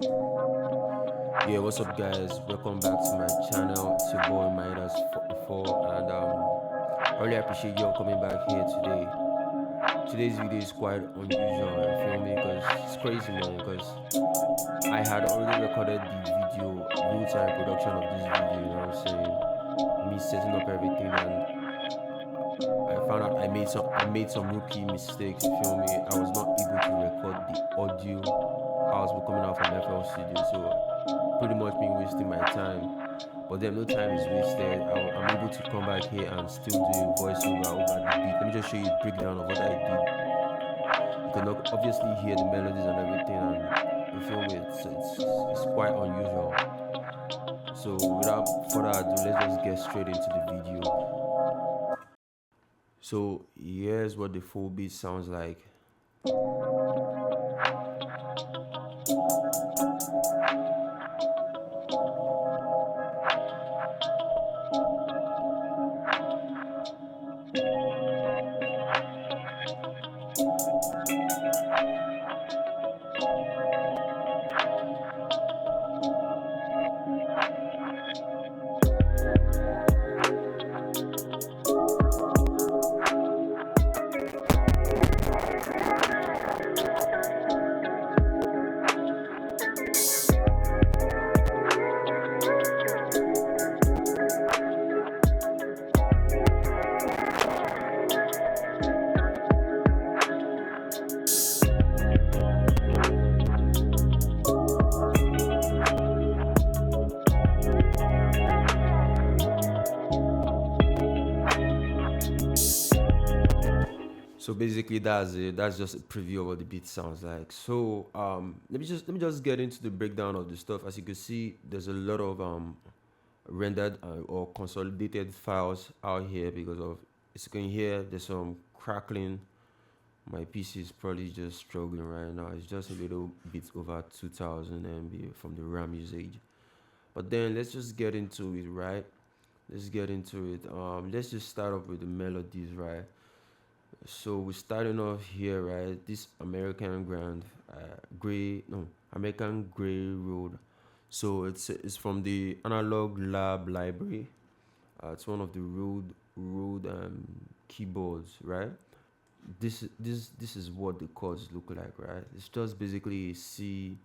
Yeah, what's up, guys? Welcome back to my channel. It's your boy Midas44, and I really appreciate y'all coming back here today. Today's video is quite unusual, you feel me? Because it's crazy, man. Because I had already recorded the video, real-time production of this video. You know what I'm saying? Me setting up everything, and I found out I made some rookie mistakes. You feel me? I was not able to record the audio files were coming out from FL Studio, so pretty much been wasting my time. But then no time is wasted. I'm able to come back here and still do a voiceover over the beat. Let me just show you a breakdown of what I did. You can obviously hear the melodies and everything, and you feel me? It's quite unusual. So without further ado, let's just get straight into the video. So here's what the full beat sounds like. So basically, that's it. That's just a preview of what the beat sounds like. So let me just get into the breakdown of the stuff. As you can see, there's a lot of rendered or consolidated files out here because of, as you can hear, there's some crackling. My PC is probably just struggling right now. It's just a little bit over 2000 MB from the RAM usage. But then let's just get into it, right? Let's get into it. Let's just start off with the melodies, right? So we're starting off here, right? This American Gray Road. So it's from the Analog Lab library. It's one of the road keyboards, right? This is what the chords look like, right? It's just basically C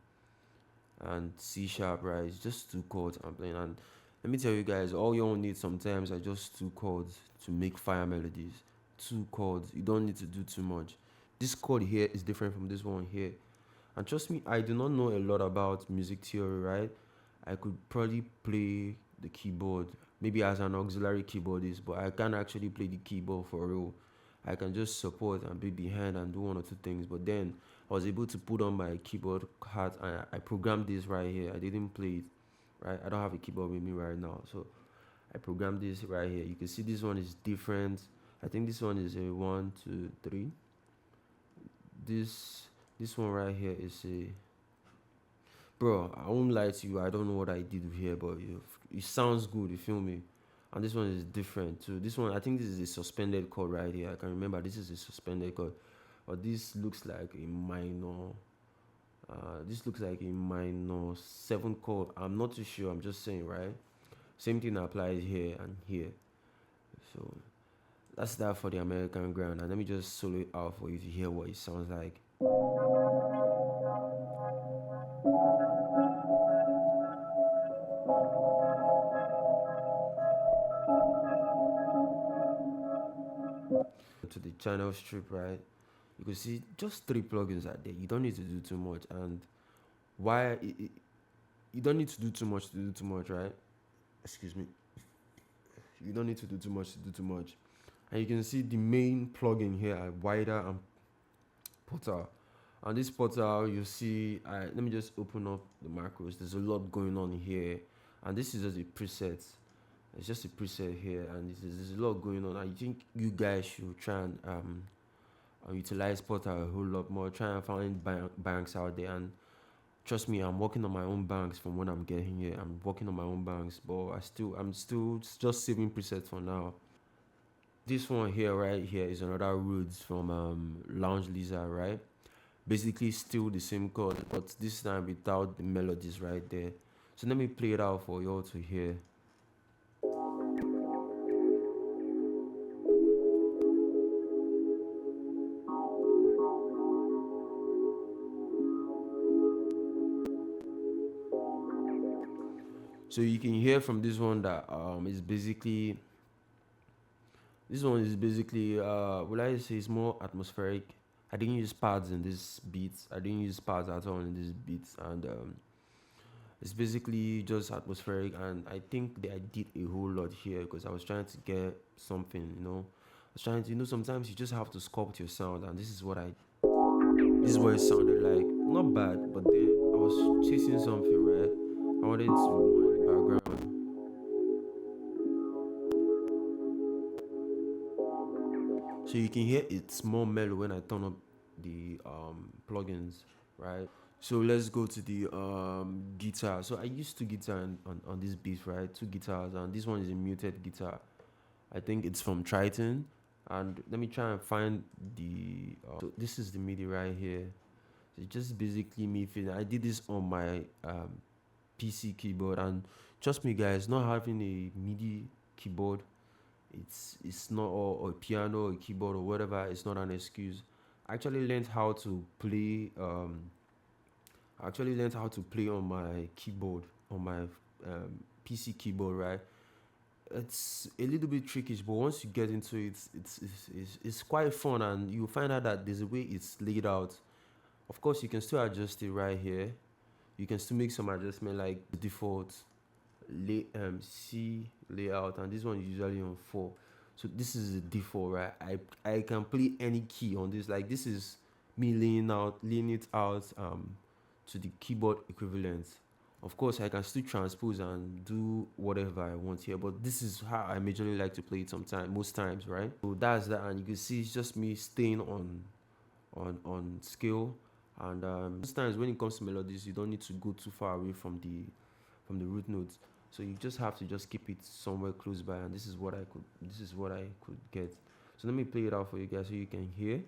and C sharp, right? It's just two chords I'm playing, and let me tell you guys, all you all need sometimes are just two chords to make fire melodies. Two chords, you don't need to do too much. This chord here is different from this one here, and trust me, I do not know a lot about music theory, right? I could probably play the keyboard maybe as an auxiliary keyboardist, but I can't actually play the keyboard for real. I can just support and be behind and do one or two things. But then I was able to put on my keyboard hat and I programmed this right here. I didn't play it, right? I don't have a keyboard with me right now. So I programmed this right here. You can see this one is different. I think this one is a 1, 2, 3. This one right here is a, bro, I won't lie to you. I don't know what I did here, but it sounds good. You feel me? And this one is different too. This one, I think this is a suspended chord right here. I can remember this is a suspended chord, but this looks like a minor. This looks like a minor 7 chord. I'm not too sure. I'm just saying, right? Same thing applies here and here. So that's that for the American ground. And let me just solo it out for you to hear what it sounds like. To the channel strip, right? You can see just 3 plugins are there. You don't need to do too much. And why you don't need to do too much to do too much, right? Excuse me. You don't need to do too much to do too much. And you can see the main plugin here at wider and portal. On this portal, you see, let me just open up the macros. There's a lot going on here, and this is just a preset. It's just a preset here, and there's a lot going on. I think you guys should try and utilize portal a whole lot more. Try and find banks out there, and trust me, I'm working on my own banks from when I'm getting here. I'm working on my own banks, but I'm still just saving presets for now. This one here, right here, is another Roots from Lounge Lizard, right? basically still the same chord, but this time without the melodies right there. So let me play it out for y'all to hear. So you can hear from this one that is basically, this one is basically will I say it's more atmospheric. I didn't use pads in this beats. I didn't use pads at all in this beats, and it's basically just atmospheric. And I think that I did a whole lot here because I was trying to get something, you know. I was trying to, you know, sometimes you just have to sculpt your sound, and this is what I, this is what it sounded like. Not bad, but then I was chasing something, right? I wanted to more in the background. So you can hear it's more mellow when I turn up the plugins, right? So let's go to the guitar. So I used two guitar on this beat, right? Two guitars, and this one is a muted guitar. I think it's from Triton. And let me try and find the. So this is the MIDI right here. So it's just basically me feeling. I did this on my PC keyboard, and trust me, guys, not having a MIDI keyboard, it's not, or a piano or a keyboard or whatever, it's not an excuse. I actually learned how to play I actually learned how to play on my keyboard, on my PC keyboard, right? It's a little bit tricky, but once you get into it, it's quite fun, and you find out that there's a way it's laid out. Of course, you can still adjust it right here. You can still make some adjustment like the default C layout, and this one is usually on 4. So this is the default, right? I can play any key on this. Like this is me laying it out to the keyboard equivalent. Of course, I can still transpose and do whatever I want here, but this is how I majorly like to play it sometimes, most times, right? So that's that, and you can see it's just me staying on scale. And sometimes when it comes to melodies, you don't need to go too far away from the root notes. So you just have to just keep it somewhere close by, and this is what I could get. So let me play it out for you guys so you can hear.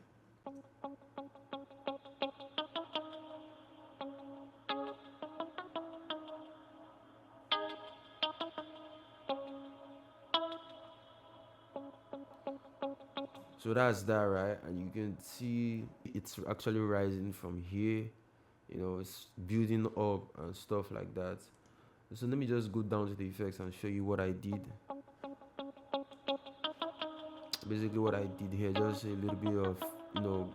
So that's that, right? And you can see it's actually rising from here. You know, it's building up and stuff like that. So let me just go down to the effects and show you what I did. Basically, what I did here, just a little bit of, you know,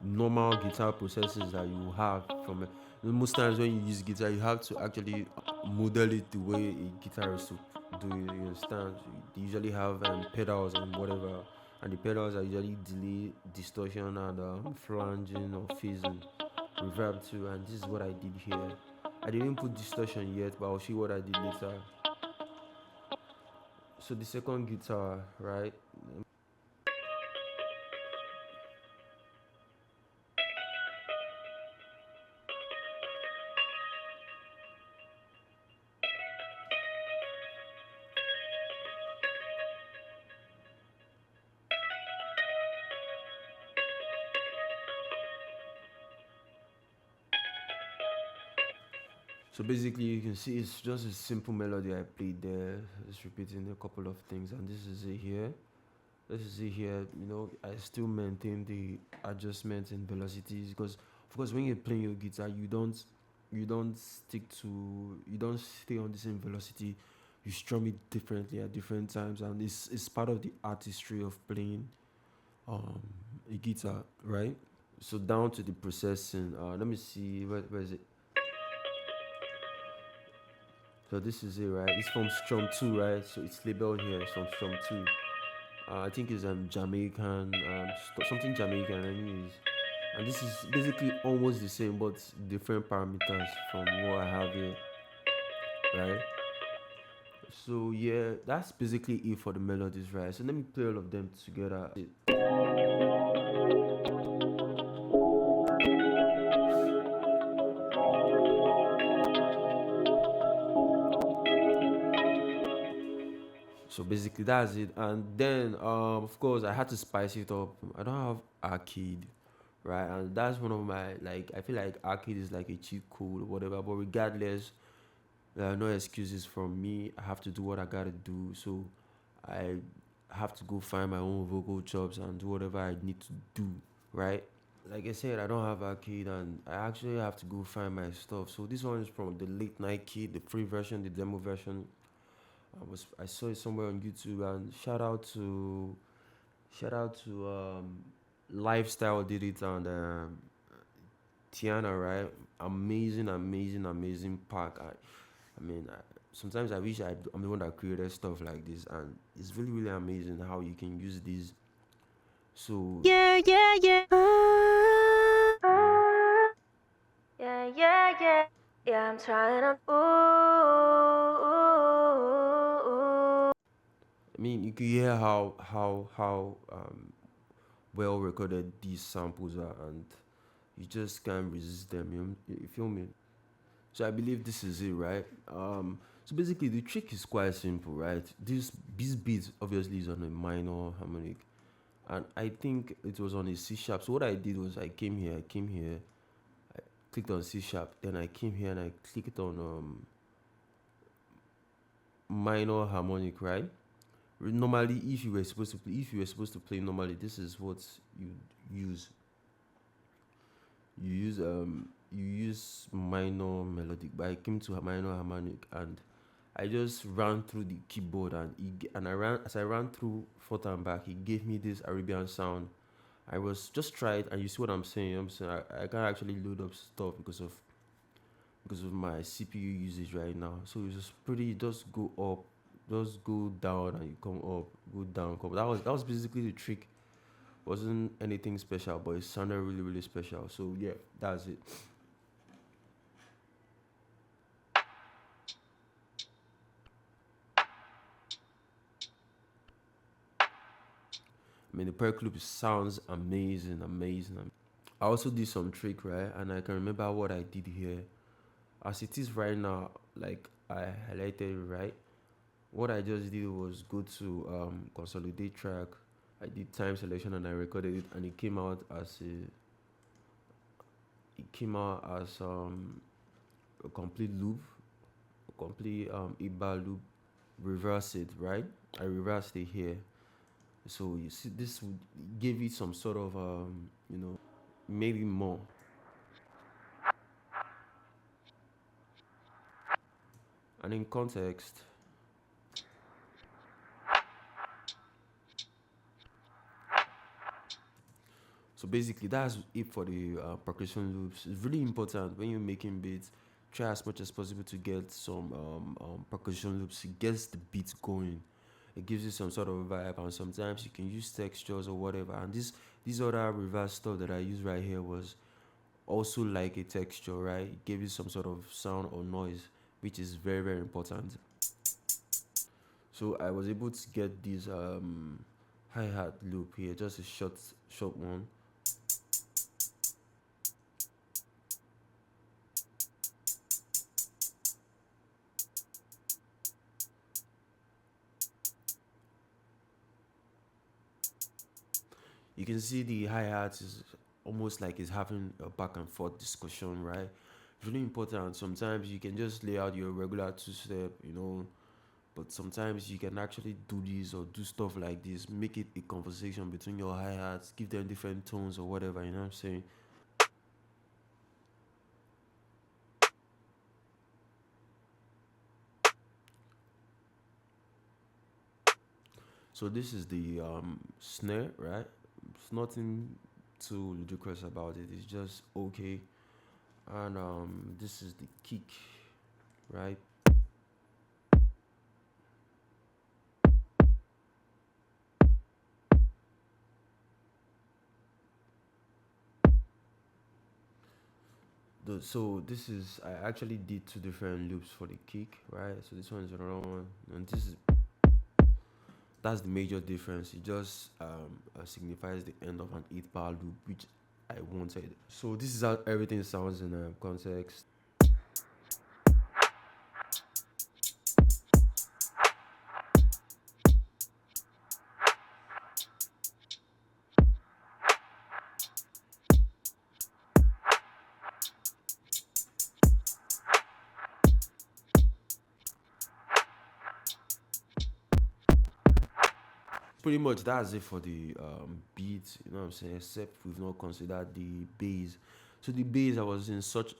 normal guitar processes that you have from it. Most times when you use guitar, you have to actually model it the way a guitarist would do it. You understand? They usually have pedals and whatever, and the pedals are usually delay, distortion, and flanging or phasing, reverb too. And this is what I did here. I didn't put distortion yet, but I'll show you what I did later. So the second guitar, right? So basically, you can see it's just a simple melody I played there. It's repeating a couple of things, and this is it here. This is it here. You know, I still maintain the adjustments and velocities because, of course, when you're playing your guitar, you don't stay on the same velocity. You strum it differently at different times, and it's part of the artistry of playing um a guitar, right? So down to the processing. Let me see where is it. So this is it, right? It's from Strum 2, right? So it's labeled here. It's from Strum 2. I think it's Jamaican, something Jamaican, anyways. And this is basically almost the same, but different parameters from what I have here, right? So yeah, that's basically it for the melodies, right? So let me play all of them together. So basically that's it. And then of course I had to spice it up. I don't have arcade, right? And that's one of my, like, I feel like arcade is like a cheat code or whatever. But regardless, there are no excuses from me. I have to do what I gotta do. So I have to go find my own vocal chops and do whatever I need to do, right? Like I said, I don't have arcade and I actually have to go find my stuff. So this one is from the late night kid, the free version, the demo version. I saw it somewhere on YouTube, and shout out to Lifestyle did it, and Tiana, right? Amazing, amazing, amazing pack. I mean, sometimes I wish I'm the one that created stuff like this, and it's really, really amazing how you can use these. So, Yeah, yeah, yeah. you know, Yeah, yeah, yeah. Yeah, I'm trying to. Ooh. I mean, you can hear how well recorded these samples are, and you just can't resist them. You feel me? So I believe this is it, right? So basically, the trick is quite simple, right? This beat obviously is on a minor harmonic, and I think it was on a C sharp. So what I did was I came here, clicked on C sharp, then I came here and I clicked on minor harmonic, right? Normally, if you were supposed to play normally, this is what you use. You use minor melodic, but I came to a minor harmonic, and I just ran through the keyboard, and and I ran as I ran through forth and back. He gave me this Arabian sound. I was just try it, and you see what I'm saying. I'm saying I can't actually load up stuff because of my CPU usage right now. So it's just pretty. Just go up, just go down, and you come up, go down, come. That was basically the trick. Wasn't anything special, but it sounded really, really special. So yeah, that's it. I mean, the perk loop sounds amazing, amazing. I also did some trick, right? And I can remember what I did here. As it is right now, like I highlighted it, right? What I just did was go to consolidate track. I did time selection and I recorded it, and it came out as a complete loop, a complete bar loop. Reverse it, right? I reversed it here. So you see, this would give it some sort of maybe more. And in context, so basically that's it for the percussion loops. It's really important when you're making beats. Try as much as possible to get some percussion loops. It gets the beat going. It gives you some sort of vibe, and sometimes you can use textures or whatever. And this other reverse stuff that I use right here was also like a texture, right? It gave you some sort of sound or noise, which is very, very important. So I was able to get this hi-hat loop here, just a short one. You can see the hi-hat is almost like it's having a back and forth discussion, right? It's really important. Sometimes you can just lay out your regular two-step, but sometimes you can actually do this or do stuff like this, make it a conversation between your hi-hats, give them different tones or whatever, you know what I'm saying? So this is the snare, right? It's nothing too ludicrous about it. It's just okay. And this is the kick, right? So this is I actually did two different loops for the kick, right? So this one is another one, and that's the major difference. It just signifies the end of an 8-bar loop, which I wanted. So this is how everything sounds in context. pretty much that's it for the beats. You know what I'm saying? Except we've not considered the bass. So the bass, I was in sort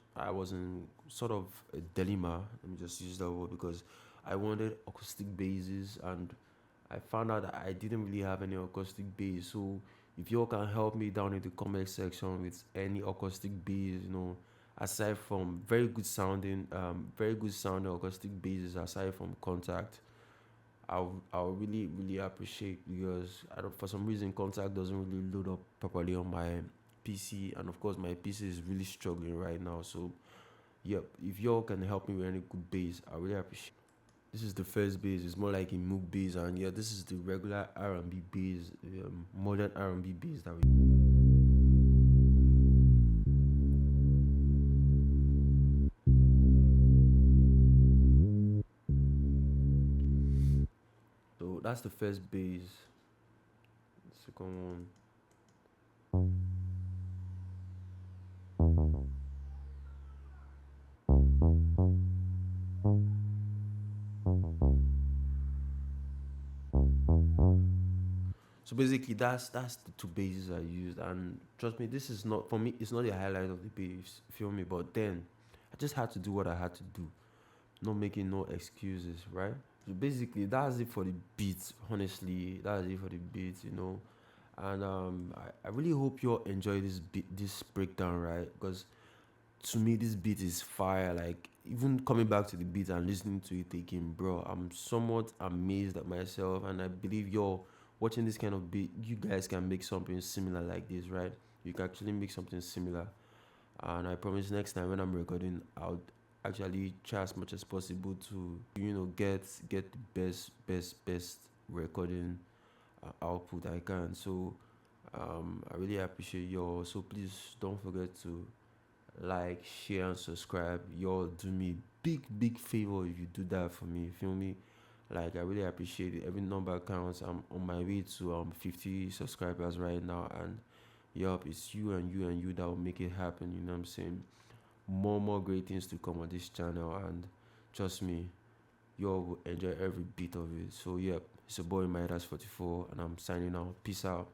of a dilemma. Let me just use that word because I wanted acoustic basses, and I found out that I didn't really have any acoustic bass. So if y'all can help me down in the comment section with any acoustic bass, aside from very good sounding acoustic basses aside from Contact, I'll really really appreciate, because I don't, for some reason Contact doesn't really load up properly on my PC, and of course my PC is really struggling right now. So yep, if y'all can help me with any good bass, I really appreciate. This is the first bass. It's more like a Moog bass, and yeah, this is the regular R&B bass, modern R&B bass that we. So that's the first bass. The second one. So basically, that's the two bases I used, and trust me, this is not for me. It's not the highlight of the bass, feel me? But then, I just had to do what I had to do, not making no excuses, right? So basically, that's it for the beats. Honestly, that's it for the beats, And I really hope you all enjoy this breakdown, right? Because to me this beat is fire. Like, even coming back to the beat and listening to it again, bro, I'm somewhat amazed at myself, and I believe you're watching this kind of beat, you guys can make something similar like this, right? You can actually make something similar, and I promise next time when I'm recording, I'll actually try as much as possible to get the best recording output I can. So I really appreciate y'all. So please don't forget to like, share, and subscribe. Y'all do me big favor if you do that for me. Feel me? Like, I really appreciate it. Every number counts. I'm on my way to 50 subscribers right now, and yup, it's you and you and you that will make it happen. You know what I'm saying? More great things to come on this channel, and trust me, y'all will enjoy every bit of it. So yep, it's your boy Midas 44, and I'm signing out. Peace out.